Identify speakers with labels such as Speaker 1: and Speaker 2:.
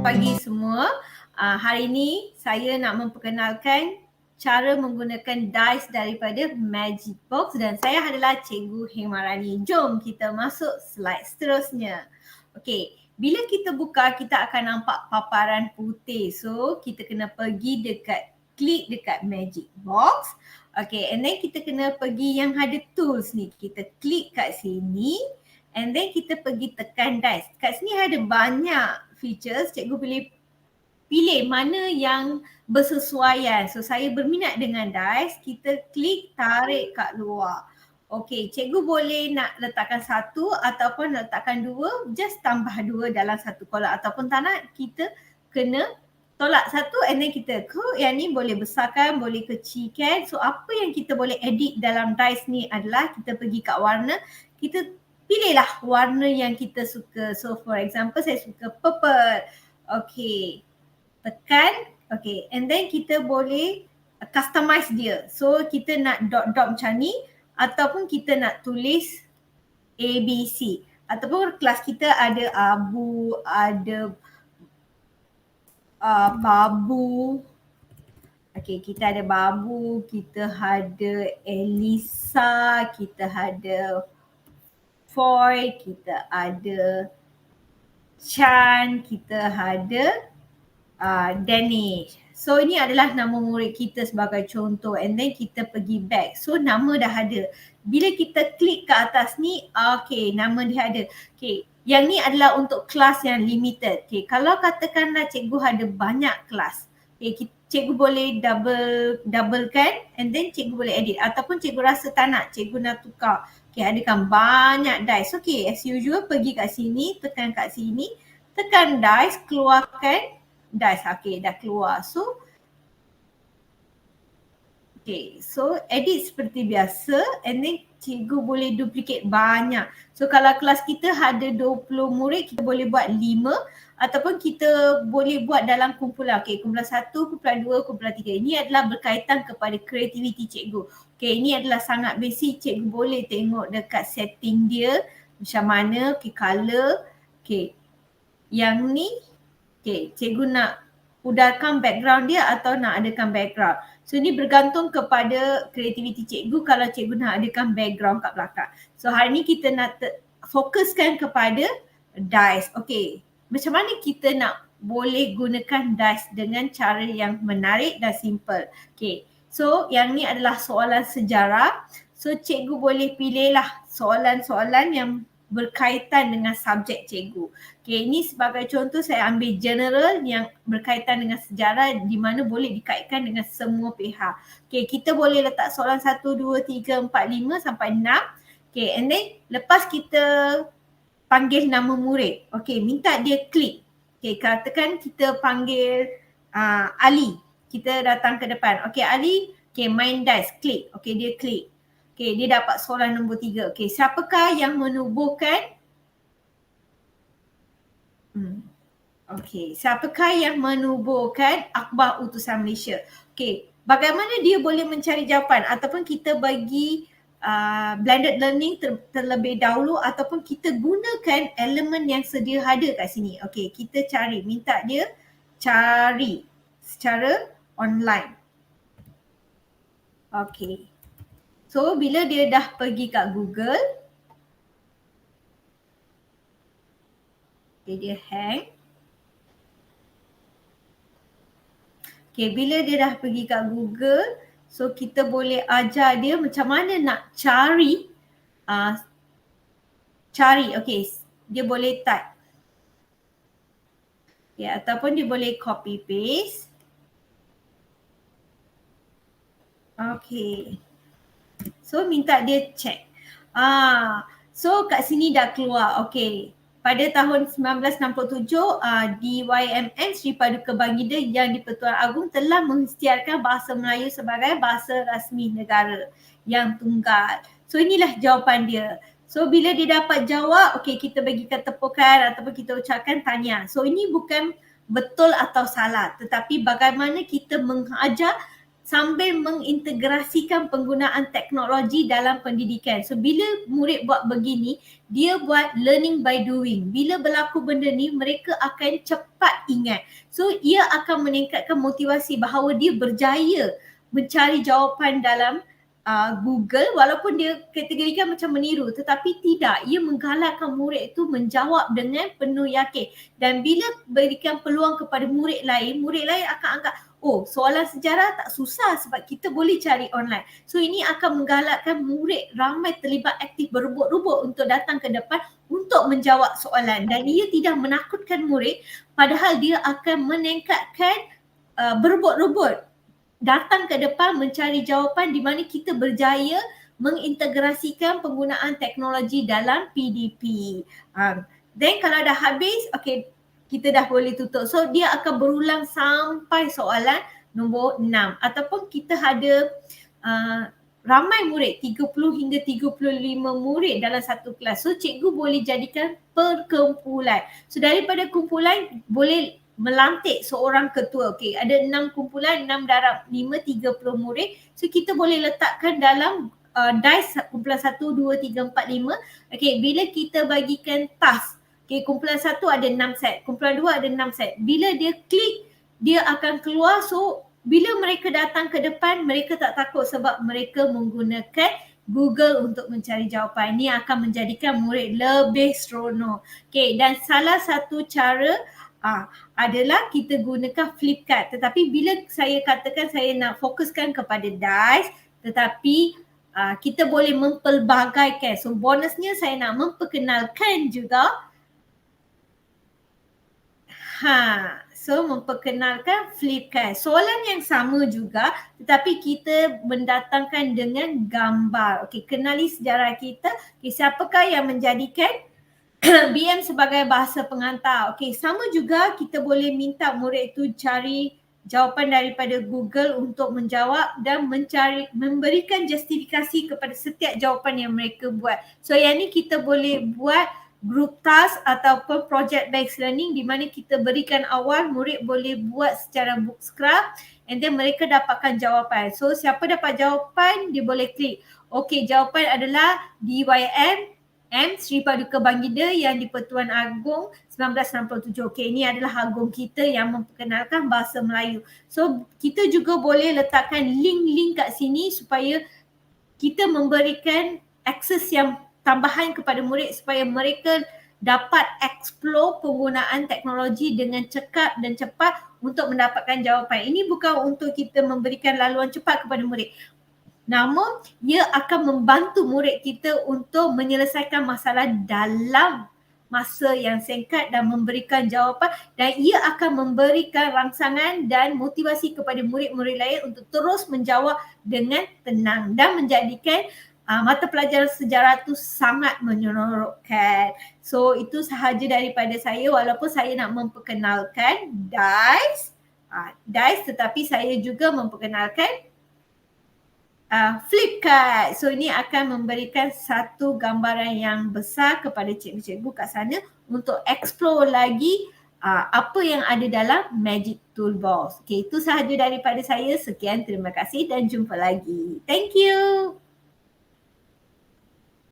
Speaker 1: Pagi semua. Hari ini saya nak memperkenalkan cara menggunakan dice daripada Magic Box dan saya adalah Cikgu Hemarani. Jom kita masuk slide seterusnya. Okey, bila kita buka kita akan nampak paparan putih. So, kita kena pergi klik dekat Magic Box. Okay, and then kita kena pergi yang ada tools ni. Kita klik kat sini and then kita pergi tekan dice. Kat sini ada banyak features, cikgu pilih mana yang bersesuaian. So saya berminat dengan dice, kita klik tarik kat luar. Okey, cikgu boleh nak letakkan satu ataupun letakkan dua, just tambah dua dalam satu kolam ataupun tak nak, kita kena tolak satu and then kita yang ni boleh besarkan, boleh kecilkan. So apa yang kita boleh edit dalam dice ni adalah kita pergi kat warna, kita pilihlah warna yang kita suka. So for example saya suka purple. Okay, tekan. Okay, and then kita boleh customize dia. So kita nak dot-dot macam ni ataupun kita nak tulis ABC. Ataupun kelas kita ada abu, ada babu. Okay, kita ada babu, kita ada Elisa, kita ada Foy, kita ada Chan, kita ada Danish. So ini adalah nama murid kita sebagai contoh and then kita pergi back. So nama dah ada. Bila kita klik ke atas ni, okay, nama dia ada. Okay, yang ni adalah untuk kelas yang limited. Okay, kalau katakanlah cikgu ada banyak kelas, okay, cikgu boleh doublekan and then cikgu boleh edit. Ataupun cikgu rasa tak nak, cikgu nak tukar. Okay, adakan banyak dice. Okay, as usual pergi kat sini, tekan kat sini, tekan dice, keluarkan dice. Okay, dah keluar. So edit seperti biasa and then cikgu boleh duplicate banyak. So kalau kelas kita ada 20 murid, kita boleh buat 5 ataupun kita boleh buat dalam kumpulan. Okay, kumpulan 1, kumpulan 2, kumpulan 3. Ini adalah berkaitan kepada kreativiti cikgu. Okay, ini adalah sangat basic. Cikgu boleh tengok dekat setting dia macam mana, okay, color. Okay, yang ni, okay, cikgu nak pudarkan background dia atau nak adakan background. So ini bergantung kepada kreativiti cikgu kalau cikgu nak adakan background kat belakang. So hari ni kita nak fokuskan kepada dice. Okay, macam mana kita nak boleh gunakan dice dengan cara yang menarik dan simple. Okay, so yang ni adalah soalan sejarah. So cikgu boleh pilihlah soalan-soalan yang berkaitan dengan subjek cikgu. Okay, ini sebagai contoh saya ambil general yang berkaitan dengan sejarah di mana boleh dikaitkan dengan semua pihak. Okay, kita boleh letak soalan 1, 2, 3, 4, 5 sampai 6. Okay, and then lepas kita panggil nama murid, okay, minta dia klik. Okay, katakan kita panggil Ali. Kita datang ke depan. Okay, Ali, okay, main dice, klik. Okay, dia klik. Okay, dia dapat soalan nombor 3. Okay, siapakah yang menubuhkan? Okay, siapakah yang menubuhkan akhbar utusan Malaysia? Okay, bagaimana dia boleh mencari jawapan ataupun kita bagi blended learning terlebih dahulu ataupun kita gunakan elemen yang sedia ada kat sini. Okay, kita cari, minta dia cari secara online. Okay. So bila dia dah pergi kat Google, okay, dia hang. Okay, bila dia dah pergi kat Google, so kita boleh ajar dia macam mana nak cari, okay, dia boleh type. Okay, ataupun dia boleh copy paste. Okay. So minta dia check. So kat sini dah keluar. Okay. Pada tahun 1967, DYMN Sri Paduka Baginda Yang di-Pertuan Agong telah mengisytiharkan bahasa Melayu sebagai bahasa rasmi negara yang tunggal. So inilah jawapan dia. So bila dia dapat jawab, okay, kita bagikan tepukan ataupun kita ucapkan tahniah. So ini bukan betul atau salah, tetapi bagaimana kita mengajar sambil mengintegrasikan penggunaan teknologi dalam pendidikan. So bila murid buat begini, dia buat learning by doing. Bila berlaku benda ni, mereka akan cepat ingat. So ia akan meningkatkan motivasi bahawa dia berjaya mencari jawapan dalam Google, walaupun dia kategorikan macam meniru, tetapi tidak, ia menggalakkan murid itu menjawab dengan penuh yakin. Dan bila berikan peluang kepada murid lain akan anggap, oh soalan sejarah tak susah sebab kita boleh cari online. So ini akan menggalakkan murid ramai terlibat aktif berebut-rebut untuk datang ke depan untuk menjawab soalan, dan ia tidak menakutkan murid, padahal dia akan meningkatkan berebut-rebut datang ke depan mencari jawapan di mana kita berjaya mengintegrasikan penggunaan teknologi dalam PDP. Then kalau dah habis, okay, kita dah boleh tutup. So dia akan berulang sampai soalan nombor 6, ataupun kita ada ramai murid, 30 hingga 35 murid dalam satu kelas. So cikgu boleh jadikan perkumpulan. So daripada kumpulan boleh melantik seorang ketua. Okey, ada 6 kumpulan, 6 darab 5, 30 murid. So kita boleh letakkan dalam dice kumpulan 1, 2, 3, 4, 5. Okey, bila kita bagikan task, okey, kumpulan 1 ada 6 set, kumpulan 2 ada 6 set. Bila dia klik, dia akan keluar. So bila mereka datang ke depan, mereka tak takut sebab mereka menggunakan Google untuk mencari jawapan. Ini akan menjadikan murid lebih seronok. Okey, dan salah satu cara adalah kita gunakan flip card. Tetapi bila saya katakan saya nak fokuskan kepada dice, tetapi kita boleh mempelbagaikan. So bonusnya saya nak memperkenalkan juga memperkenalkan flip card. Soalan yang sama juga, tetapi kita mendatangkan dengan gambar. Okey, kenali sejarah kita. Okey, siapakah yang menjadikan BM sebagai bahasa pengantar? Okey, sama juga kita boleh minta murid itu cari jawapan daripada Google untuk menjawab dan memberikan justifikasi kepada setiap jawapan yang mereka buat. So yang ni kita boleh buat group task ataupun project based learning, di mana kita berikan awal, murid boleh buat secara bootstrap and then mereka dapatkan jawapan. So siapa dapat jawapan, dia boleh klik. Okey, jawapan adalah DYM Sri Paduka Baginda yang di Pertuan Agong 1967. Okey, ini adalah Agong kita yang memperkenalkan bahasa Melayu. So kita juga boleh letakkan link-link kat sini supaya kita memberikan akses yang tambahan kepada murid supaya mereka dapat explore penggunaan teknologi dengan cekap dan cepat untuk mendapatkan jawapan. Ini bukan untuk kita memberikan laluan cepat kepada murid, namun ia akan membantu murid kita untuk menyelesaikan masalah dalam masa yang singkat dan memberikan jawapan, dan ia akan memberikan rangsangan dan motivasi kepada murid-murid lain untuk terus menjawab dengan tenang dan menjadikan mata pelajaran sejarah tu sangat menyeronokkan. So itu sahaja daripada saya, walaupun saya nak memperkenalkan dice, tetapi saya juga memperkenalkan flip card. So ini akan memberikan satu gambaran yang besar kepada cikgu-cikgu kat sana untuk explore lagi apa yang ada dalam Magic Toolbox. Okay, itu sahaja daripada saya. Sekian, terima kasih dan jumpa lagi. Thank you.